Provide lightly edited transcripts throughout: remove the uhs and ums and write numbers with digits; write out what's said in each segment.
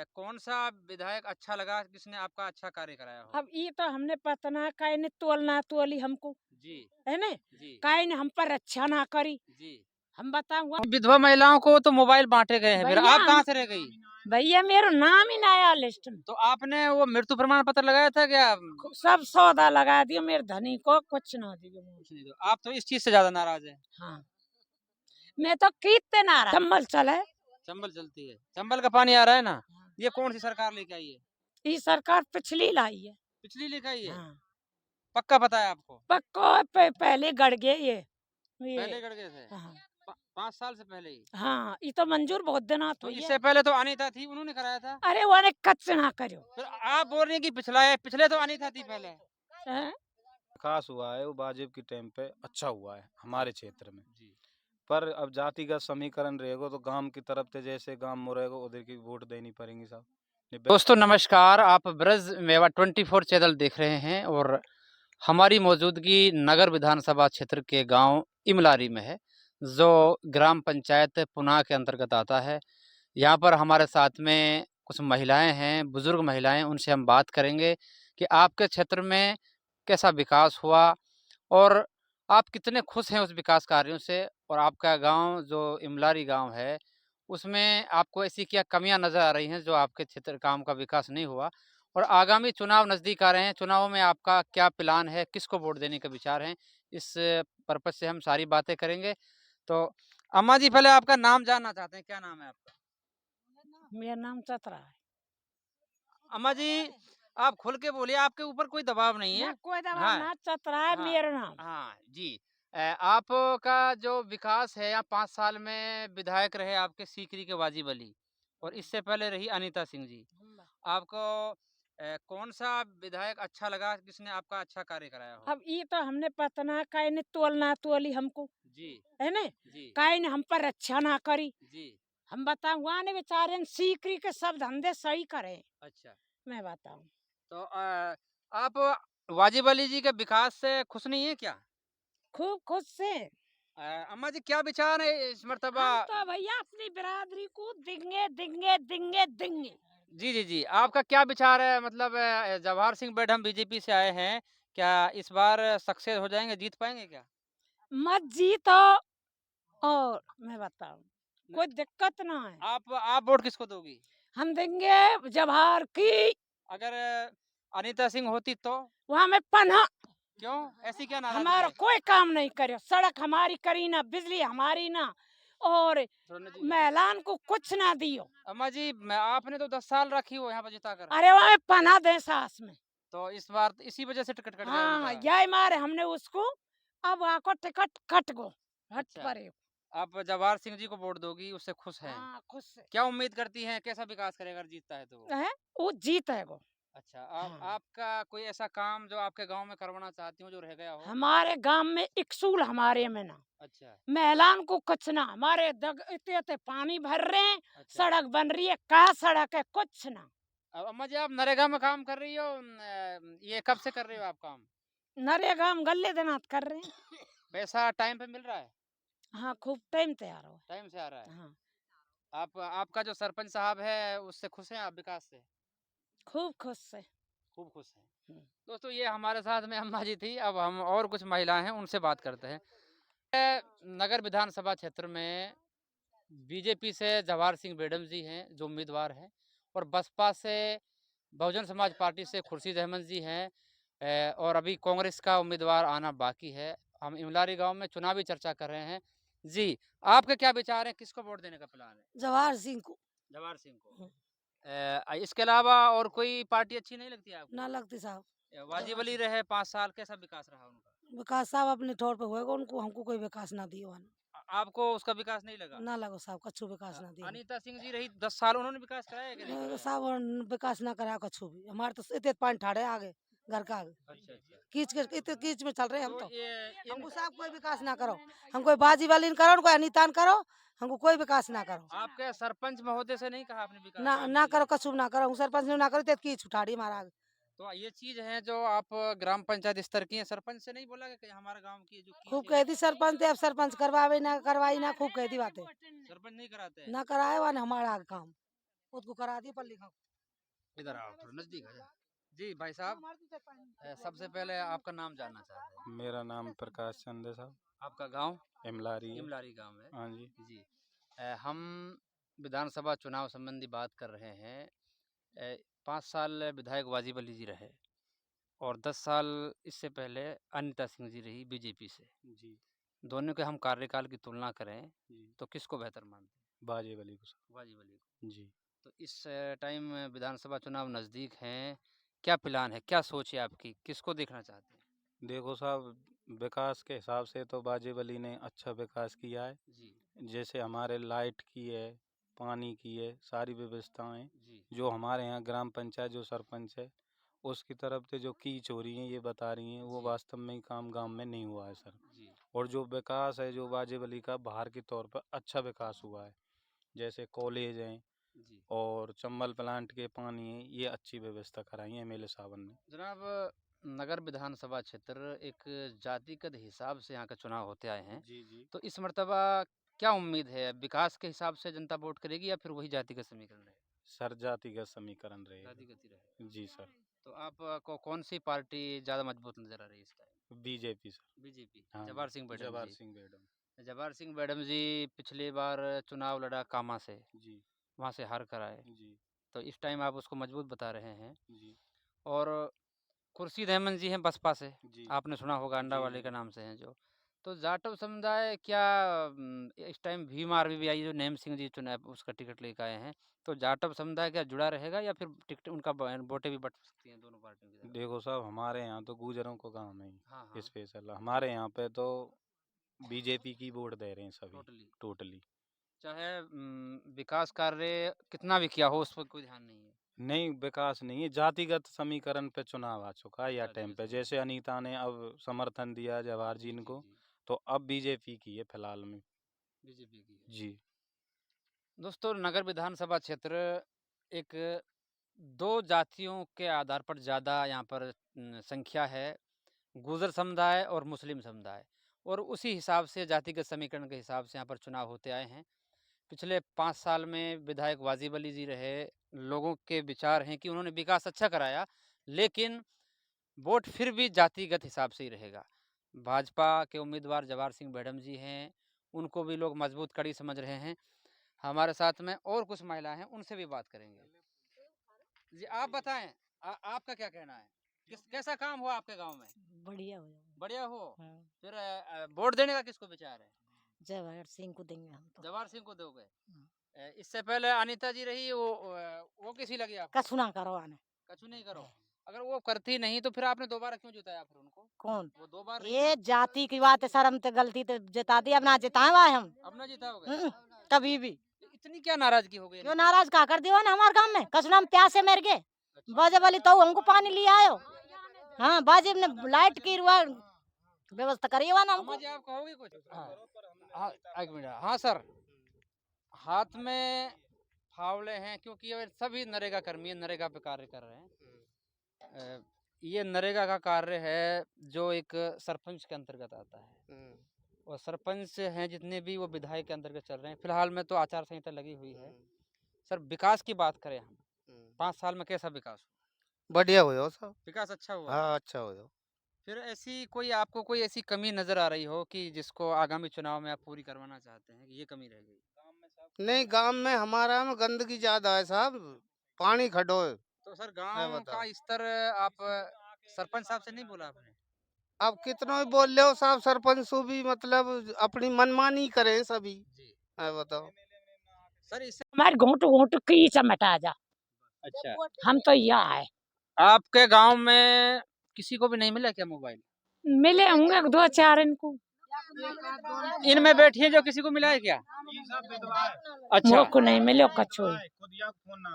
कौन सा विधायक अच्छा लगा, किसने आपका अच्छा कार्य कराया हो? अब ये तो हमने पतना काहे ने तोलना तोली हमको, जी, है ने? जी, काहे ने हम पर रक्षा ना करी। जी। हम बताऊँ विधवा महिलाओं को तो मोबाइल बाँटे गए हैं, फिर भैया आप कहाँ से रह गई? भैया मेरा नाम ही ना आया लिस्ट में। तो आपने वो मृत्यु प्रमाण पत्र लगाया था क्या? सब सौदा लगा दियो मेरे धनी को कुछ ना दियो। कुछ नहीं, तो आप तो इस चीज़ से ज़्यादा नाराज़ हैं। हाँ, मैं तो कीते नारा चम्बल चले। चंबल चलती है, चंबल का पानी आ रहा है ना? ये कौन सी सरकार लेके आई है? ये सरकार पिछली लाई है। पिछली लेके आई है? हाँ, पक्का पता है आपको? पक्को पहले गड़ गए ये पहले कर गए थे? हाँ 5 साल से पहले ही? हाँ, ये तो मंजूर बहुत दिनात तो हुई है। इससे पहले तो अनीता थी, उन्होंने कराया था। अरे वो ने कच्च ना करो। फिर आप बोल रही हैं कि पिछला है, पिछले तो अनीता थी पहले। हैं? विकास हुआ है वो वाजिब के टाइम पे अच्छा हुआ है हमारे क्षेत्र में। जी। पर अब जातिगत समीकरण रहेगा तो गांव की तरफ से जैसे गांव में रहेगा उधर की वोट देनी पड़ेगी साहब। दोस्तों नमस्कार, आप ब्रज मेवा 24 चैनल देख रहे हैं और हमारी मौजूदगी नगर विधानसभा क्षेत्र के गांव इमलारी में है, जो ग्राम पंचायत पुनाह के अंतर्गत आता है। यहाँ पर हमारे साथ में कुछ महिलाएं हैं, बुजुर्ग महिलाएं, उनसे हम बात करेंगे कि आपके क्षेत्र में कैसा विकास हुआ और आप कितने खुश हैं उस विकास कार्यों से, और आपका गांव जो इमलारी गांव है उसमें आपको ऐसी क्या कमियां नज़र आ रही हैं जो आपके क्षेत्र काम का विकास नहीं हुआ, और आगामी चुनाव नज़दीक आ रहे हैं, चुनाव में आपका क्या प्लान है, किसको वोट देने का विचार है, इस पर्पज से हम सारी बातें करेंगे। तो अम्मा जी, पहले आपका नाम जानना चाहते हैं, क्या नाम है आपका? मेरा नाम चतरा है। अम्मा जी, आप खुल के बोलिए, आपके ऊपर कोई दबाव नहीं ना है। कोई दबाव हाँ, ना चतरा है हाँ, मेरा नाम। हाँ, जी। आपका जो विकास है, आप 5 साल में विधायक रहे आपके सीकरी के वाजिब अली, और इससे पहले रही अनीता सिंह जी। आपको कौन-सा विधायक अच्छा लगा, किसने आपका अच्छा कार्य कराया हो? अब ये तो हमने पतना काहे ने तोलना तोली हमको, जी, है ने? जी, काहे ने हम पर रक्षा ना करी। जी। हम बताऊँ वहाँ ने बेचारे ने सीकरी के सब धंधे सही करे। अच्छा, मैं बताऊँ तो आप वाजिब अली जी के विकास से खुश नहीं हैं क्या? खूब खुश से। अम्मा जी, क्या विचार है इस मर्तबा? हम तो भैया अपनी बिरादरी को देंगे देंगे देंगे देंगे। जी, जी, जी। आपका क्या विचार है, मतलब जवाहर सिंह बेढम बीजेपी से आए हैं, क्या इस बार सक्सेस हो जाएँगे, जीत पाएँगे क्या? मत जीतो और मैं बताऊँ न कोई दिक्कत ना है। आप वोट किसको दोगी? हम देंगे जवाहर की। अगर अनीता सिंह होती तो? वहाँ में पन्हा क्यों? ऐसी क्या नाराज़गी हमारा है? कोई काम नहीं करे, सड़क हमारी करी ना, बिजली हमारी ना, और थोड़ा नज़दीक आओ। महिलान को कुछ ना दियो। अम्मा जी, मैं आपने तो 10 साल रखी हो यहाँ पे जिताकर, अरे वहाँ में पन्हा दे सास में। तो इस बार तो इसी वजह से टिकट कट गया हाँ, उनका। यही मारे हमने उसको। अब वहाँ को टिकट कट गो हट अच्छा, परे। आप जवाहर सिंह जी को वोट दोगी, उससे खुश हैं। हाँ खुश से क्या उम्मीद करती हैं, कैसा विकास करेगा अगर जीतता है तो वो? है, वो जीत है वो। अच्छा, हाँ, आपका कोई ऐसा काम जो आपके गाँव में करवाना चाहती हो, जो रह गया हो? हमारे गांव में एक स्कूल हमारे में ना, अच्छा, महिलाओं को कुछ ना, हमारे दग इतने इतने पानी भर रहे हैं, अच्छा। सड़क बन रही है, का सड़क है कुछ ना। अब अम्मा जी, आप नरेगा में काम कर रही हो, ये कब से कर रही हो आप काम? नरेगा हम गले दिनात कर रहे हैं। पैसा टाइम पे मिल रहा है? हाँ खूब टाइम तैयार हो। टाइम से आ रहा है? हाँ आपका जो सरपंच साहब है, उससे खुश हैं आप विकास से? खूब खुश से। खूब खुश हैं। हम्म। दोस्तों, ये हमारे साथ में अम्मा जी थी, अब हम और कुछ महिलाएँ हैं, उनसे बात करते हैं। नगर विधानसभा क्षेत्र में बीजेपी से जवाहर सिंह बेडम जी हैं, जो उम्मीदवार हैं, और बसपा से बहुजन समाज पार्टी से खुर्शीद अहमद जी हैं, और अभी कांग्रेस का उम्मीदवार आना बाकी है। हम इमलारी गांव में चुनावी चर्चा कर रहे हैं। जी, आपके क्या विचार हैं, किसको वोट देने का प्लान है? जवाहर सिंह को। जवाहर सिंह को। इसके अलावा और कोई पार्टी अच्छी नहीं लगती आपको? ना लगती साहब। वाजिब अली रहे 5 साल, कैसा विकास रहा उनका? विकास साहब अपने तौर पे होएगा, उनको हमको कोई विकास ना दियो। आपको उसका विकास नहीं लगा? ना लगो साहब कछु विकास ना दियो। अनीता सिंह जी रही 10 साल, उन्होंने विकास कराया है कि नहीं कराया? साहब और विकास ना करा कछु भी, हमारे तो इतने पानी ठाड़े आगे घर का आगे अच्छा, अच्छा। कीच के इतने कीच में चल रहे हैं हम तो तो। ये इन हमको साहब कोई विकास ना करो, हम कोई बाजी वाली न करो, कोई अनितान करो, हमको कोई विकास ना करो। आपके सरपंच महोदय से नहीं कहा आपने विकास ना काम ना के करो लिए? कछु ना करो, सरपंच ने ना करो तो कीच उठाड़ी हमारा आगे। तो ये चीज़ है जो आप ग्राम पंचायत स्तर की हैं, सरपंच से नहीं बोला कि हमारा गाँव की जो खूब कीच है, कह दी सरपंच, अब सरपंच करवावे ना करवाई ना, खूब कह दी बातें। सरपंच नहीं कराते हैं? ना कराए वाने हमारा आगे काम। उसको करा दिए पल्ली का। इधर आओ, थोड़ा नजदीक आ जाओ। जी भाई साहब, सबसे पहले आपका नाम जानना चाहते हैं। मेरा नाम प्रकाश चंद है साहब, आपका गांव इमलारी है। इमलारी गांव है। हाँ जी। जी। हम विधानसभा चुनाव संबंधी बात कर रहे हैं। 5 साल विधायक वाजिब अली जी रहे और 10 साल इससे पहले अनिता सिंह जी रही बीजेपी से। जी दोनों के हम कार्यकाल की तुलना करें जी तो किसको बेहतर मानते हैं? बाजे वाली को साहब। वाजिब अली को। जी तो इस टाइम विधानसभा चुनाव नज़दीक हैं, क्या प्लान है, क्या सोच है आपकी, किसको देखना चाहते हैं? देखो साहब, विकास के हिसाब से तो बाजे वाली ने अच्छा विकास किया है। जी जैसे हमारे लाइट की है, पानी की है, सारी व्यवस्थाएं जी जो हमारे यहाँ ग्राम पंचायत जो सरपंच है उसकी तरफ से जो कीच हो रही है ये बता रही हैं, वो जी वास्तव में ही काम गांव में नहीं हुआ है सर। जी और जो विकास है जो वाजिब अली का बाहर के तौर पर अच्छा विकास हुआ है, जैसे कॉलेज हैं जी। और चंबल प्लांट के पानी है, ये अच्छी व्यवस्था कराई है एमएलए साहब ने। जनाब, नगर विधानसभा क्षेत्र एक जातिगत हिसाब से यहाँ का चुनाव होते आए हैं, जी जी। तो इस मर्तबा क्या उम्मीद है, विकास के हिसाब से जनता वोट करेगी या फिर वही जातिगत समीकरण रहेगा? सर जातिगत समीकरण रहेगा। जातिगत ही रहेगा। जी सर। तो आपको कौन सी पार्टी ज़्यादा मजबूत नजर आ रही है इस टाइम? BJP sir. बीजेपी, हाँ जवाहर सिंह मैडम जवाहर जी। सिंह मैडम। जवाहर सिंह मैडम जी पिछली बार चुनाव लड़ा कामा से, जी वहाँ से हार कर आए, जी तो इस टाइम आप उसको मजबूत बता रहे हैं। जी और खुर्शीद अहमद जी हैं बसपा से, जी आपने सुना होगा, अंडा जी वाले जी। के नाम से हैं जो। तो जाटव समुदाय क्या इस टाइम भीम आर्मी भी आई, जो नेम सिंह जी चुनाव उसका टिकट लेकर आए हैं, तो जाटव समुदाय क्या जुड़ा रहेगा या फिर टिकट उनका वोटें भी बढ़ सकती हैं दोनों पार्टियों की तरफ? देखो साहब, हमारे यहाँ तो गुजरों को काम है हाँ हाँ। स्पेशल, हमारे यहाँ पे तो बीजेपी की वोट दे रहे हैं सभी टोटली, टोटली। चाहे विकास कार्य कितना भी किया हो उस पर कोई ध्यान नहीं है। नहीं विकास नहीं है, जातिगत समीकरण पे चुनाव आ चुका है या टाइम जातिगत पे। समीकरण। जैसे अनीता ने अब समर्थन दिया जवाहर जी जी जी इनको, जी। तो अब बीजेपी की है फिलहाल में। बीजेपी की है। जी दोस्तों, नगर विधानसभा क्षेत्र एक दो जातियों के आधार पर ज़्यादा यहाँ पर संख्या है, गुर्जर समुदाय और मुस्लिम समुदाय, और उसी हिसाब से जातिगत समीकरण के हिसाब से यहाँ पर चुनाव होते आए हैं। पिछले 5 साल में विधायक वाजिब अली जी रहे, लोगों के विचार हैं कि उन्होंने विकास अच्छा कराया, लेकिन वोट फिर भी जातिगत हिसाब से ही रहेगा। भाजपा के उम्मीदवार जवाहर सिंह मैडम जी हैं, उनको भी लोग मजबूत कड़ी समझ रहे हैं। हमारे साथ में और कुछ महिला हैं, उनसे भी बात करेंगे। जी आप बताएं, आपका क्या कहना है, कैसा काम हुआ आपके गांव में? बढ़िया हो जाए। बढ़िया हो। हाँ। फिर वोट देने का किसको विचार है? जवाहर सिंह को देंगे हम तो। जवाहर सिंह को दोगे? हाँ। इससे पहले अनीता जी रही, वो किसी लगी आपको? कछु ना करो आने। कछु नहीं करो। अगर वो करती नहीं तो फिर आपने दोबारा क्यों जिताया फिर उनको? कौन? वो 2 बार रही ये ना। जाति की बात है सर, हम तो गलती तो जिता दी, अब ना जिताए हुआ हम। अब ना जिताओगे? कभी भी। इतनी क्या नाराजगी हो गई? क्यों नाराज का कर दियो ना हमारे गांव में, कसम हम प्यासे मर गए। बाजे वाली तो हमको पानी लिया आयो। हाँ बाजिब ने लाइट की व्यवस्था करी हुआ ना हमको। अम्मा जी आप कहोगे कुछ? हाँ, एक मिनट। हाँ सर, हाथ में फावड़े हैं क्योंकि ये सभी नरेगा कर्मी नरेगा पे कार्य कर रहे हैं। ये नरेगा का कार्य है जो एक सरपंच के अंतर्गत आता है, और सरपंच हैं जितने भी वो विधायक के अंतर्गत चल रहे हैं। फिलहाल में तो आचार संहिता लगी हुई है। सर विकास की बात करें हम, 5 साल में कैसा विकास हुआ? बढ़िया हो सब। विकास अच्छा हुआ? हाँ अच्छा हो। फिर ऐसी कोई आपको कोई ऐसी कमी नजर आ रही हो कि जिसको आगामी चुनाव में आप पूरी करवाना चाहते हैं कि ये कमी रह गई? नहीं गांव में हमारा में गंदगी ज्यादा है साहब, पानी खड़ो है। तो सर है गांव बताओ। का स्तर आप सरपंच साहब से नहीं बोला आपने? अब कितना भी बोल रहे हो साहब, सरपंच सो भी मतलब अपनी मनमानी करे सभी। जी है बताओ। सर इससे हमारे घोट घोट की चमटा जा, अच्छा, हम तो यहाँ है। आपके गांव में किसी को भी नहीं मिला क्या मोबाइल? मिले होंगे 2-4 इनको, इनमें बैठी है जो किसी को मिला है क्या? अच्छा, मोह को नहीं मिले कछु।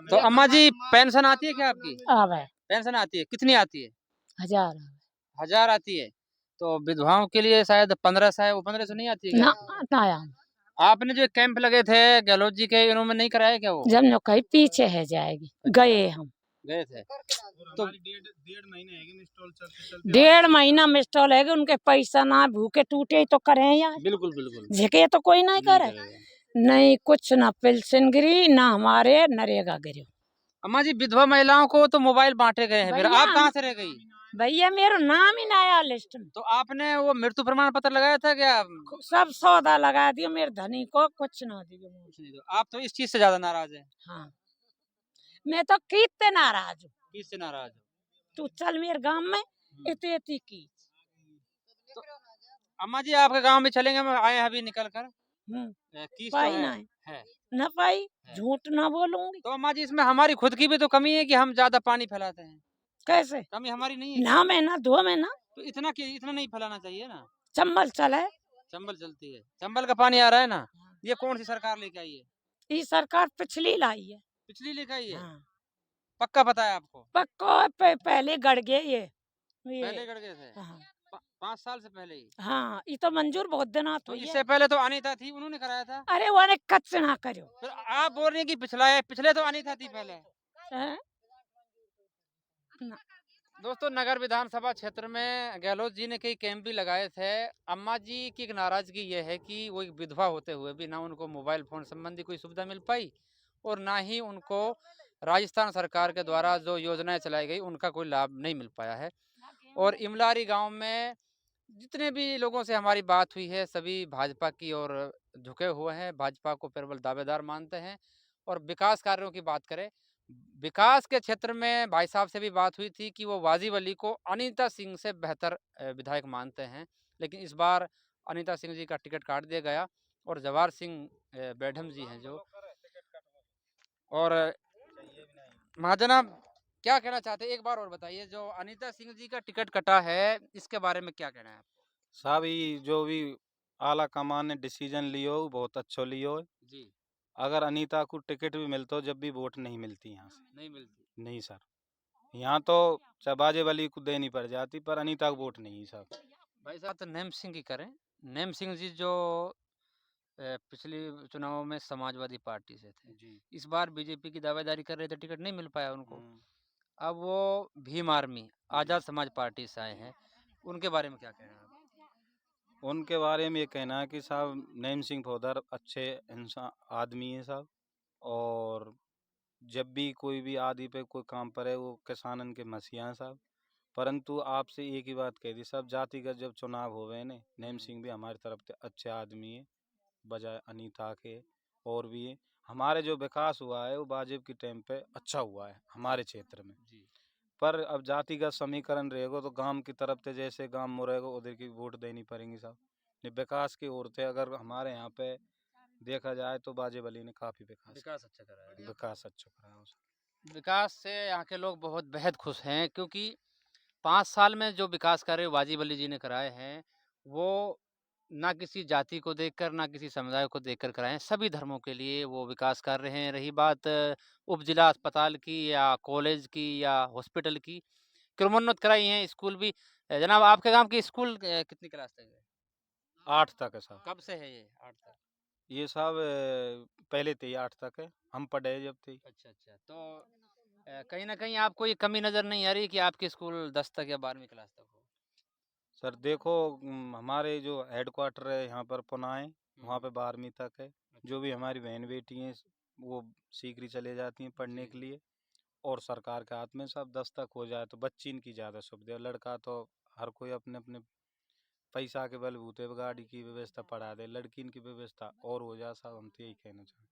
तो अम्मा जी पेंशन आती है क्या आपकी? आवे पेंशन आती है, कितनी आती है? 1000 1000 आती है। तो विधवाओं के लिए शायद 1500 है, वो 1500 नहीं आती है ना क्या? ना आया। आपने जो कैंप लगे थे गहलोत जी के, इन्होंने नहीं कराया क्या वो? जब न कहीं पीछे है जाएगी, गए हम गए थे तो 1.5 महीना में स्टॉल है, उनके पैसा ना भूखे टूटे तो करें यार, बिल्कुल बिल्कुल झिके तो कोई नहीं करे। करेगा। नहीं कुछ ना पेंशन गिरी ना हमारे नरेगा गिरी। अम्मा जी विधवा महिलाओं को तो मोबाइल बांटे गए हैं, फिर भैया आप कहाँ से रह गई? भैया मेरा नाम ही ना आया लिस्ट में। तो आपने वो मृत्यु प्रमाण पत्र लगाया था क्या? सब सौदा लगा दिया मेरे धनी को कुछ ना दिया। कुछ नहीं, तो आप तो इस चीज से ज्यादा नाराज हैं। हाँ मैं तो कितने नाराज हूँ। किससे नाराज हो? तू चल मेरे गांव में इतनी इतनी की। तो अम्मा जी आपके गांव में चलेंगे, हम आए हैं अभी निकल कर। किस तो पाई ना है। न पाई है। झूठ ना बोलूंगी। तो अम्मा जी इसमें हमारी खुद की भी तो कमी है कि हम ज्यादा पानी फैलाते हैं। कैसे कमी हमारी नहीं है ना मैं ना धो में ना तो इतना नहीं फैलाना चाहिए ना। चंबल चले। चंबल चलती है, चंबल का पानी आ रहा है ना। ये कौन सी सरकार लेके आई है? ये सरकार पिछली लाई है। पिछली लेके आई है। हाँ। पक्का पता है आपको? पक्का पहले गड़ गए ये पहले कर गए थे। हाँ 5 साल से पहले ही। हाँ ये तो मंजूर बहुत दिन तो हुई है। इससे पहले तो अनीता थी, उन्होंने कराया था। अरे वो ने कच्च ना करो। फिर आप बोल रही हैं कि पिछला है, पिछले तो अनीता थी पहले। हैं? ना। दोस्तों नगर विधानसभा क्षेत्र में गहलोत जी ने कई कैंप भी लगाए थे। अम्मा जी की एक नाराजगी ये है कि वो एक विधवा होते हुए भी ना उनको मोबाइल फोन संबंधी कोई सुविधा मिल पाई और ना ही उनको राजस्थान सरकार के द्वारा जो योजनाएं चलाई गई उनका कोई लाभ नहीं मिल पाया है। और इमलारी गांव में जितने भी लोगों से हमारी बात हुई है सभी भाजपा की ओर झुके हुए हैं, भाजपा को प्रबल दावेदार मानते हैं। और विकास कार्यों की बात करें, विकास के क्षेत्र में भाई साहब से भी बात हुई थी कि वो वाजिब अली को अनीता सिंह से बेहतर विधायक मानते हैं। लेकिन इस बार अनीता सिंह जी का टिकट काट दिया गया और जवाहर सिंह बैढम जी हैं जो। और महाजनाब क्या कहना चाहते हैं, एक बार और बताइए, जो अनीता सिंह जी का टिकट कटा है इसके बारे में क्या कहना है आपको? साहब ये जो भी आला कमान ने डिसीजन लियो वो बहुत अच्छो लियो है। जी। अगर अनीता को टिकट भी मिलता हो जब भी वोट नहीं मिलती यहाँ से। नहीं मिलती। नहीं सर, यहाँ तो शहबाज वली को देनी पड़ जाती पर अनीता को वोट नहीं सर। भाई साहब तो नेम सिंह की करें। नेम सिंह जी जो पिछले चुनाव में समाजवादी पार्टी से थे, जी। इस बार बीजेपी की दावेदारी कर रहे थे, टिकट नहीं मिल पाया उनको। हम्म। अब वो भीम आर्मी आज़ाद समाज पार्टी से आए हैं, उनके बारे में क्या कहना है आप? उनके बारे में ये कहना है कि साहब नईम सिंह फौदर अच्छे इंसान आदमी है साहब। और जब भी कोई भी आदि पे कोई काम पड़े वो किसानन के मसीहा हैं साहब। परंतु आपसे एक ही बात कह दी साहब, जातिगत जब चुनाव होवे ने नईम सिंह भी हमारी तरफ से अच्छे आदमी है बजाय अनीता के। और भी है। हमारे जो विकास हुआ है वो वाजिब के टाइम पे अच्छा हुआ है हमारे क्षेत्र में। जी। पर अब जातिगत समीकरण रहेगा तो गांव की तरफ से जैसे गांव में रहेगा उधर की वोट देनी पड़ेंगी साहब। ये विकास की ओर से अगर हमारे यहाँ पे देखा जाए तो वाजिब अली ने काफी विकास अच्छा करा है। विकास अच्छा कराया उसने। विकास से यहाँ के लोग बहुत बेहद खुश हैं क्योंकि 5 साल में जो विकास कार्य वाजिब अली जी ने कराए हैं वो ना किसी जाति को देखकर ना किसी समुदाय को देखकर कराए हैं, सभी धर्मों के लिए वो विकास कर रहे हैं। रही बात उप जिला अस्पताल की या कॉलेज की या हॉस्पिटल की, क्रमोन्नत कराई हैं। स्कूल भी जनाब आपके गांव की स्कूल कितनी क्लास तक है? 8 तक है साहब। कब से है ये 8 तक? ये साहब पहले थे 8 तक है, हम पढ़े जब थे। अच्छा अच्छा। तो कहीं ना कहीं आपको ये कमी नज़र नहीं आ रही कि आपके स्कूल 10 तक या 12वीं क्लास तक हो? सर देखो हमारे जो हेड क्वार्टर है यहाँ पर पुनाए वहाँ पे 12वीं तक है। जो भी हमारी बहन बेटी हैं वो सीकरी चले जाती हैं पढ़ने के लिए। और सरकार के हाथ में सब 10 तक हो जाए तो बच्ची इनकी ज़्यादा सुविधा है। लड़का तो हर कोई अपने अपने पैसा के बलबूते पे गाड़ी की व्यवस्था पढ़ा दे, लड़की इनकी व्यवस्था और हो जाए साहब, हम तो यही कहना चाहें।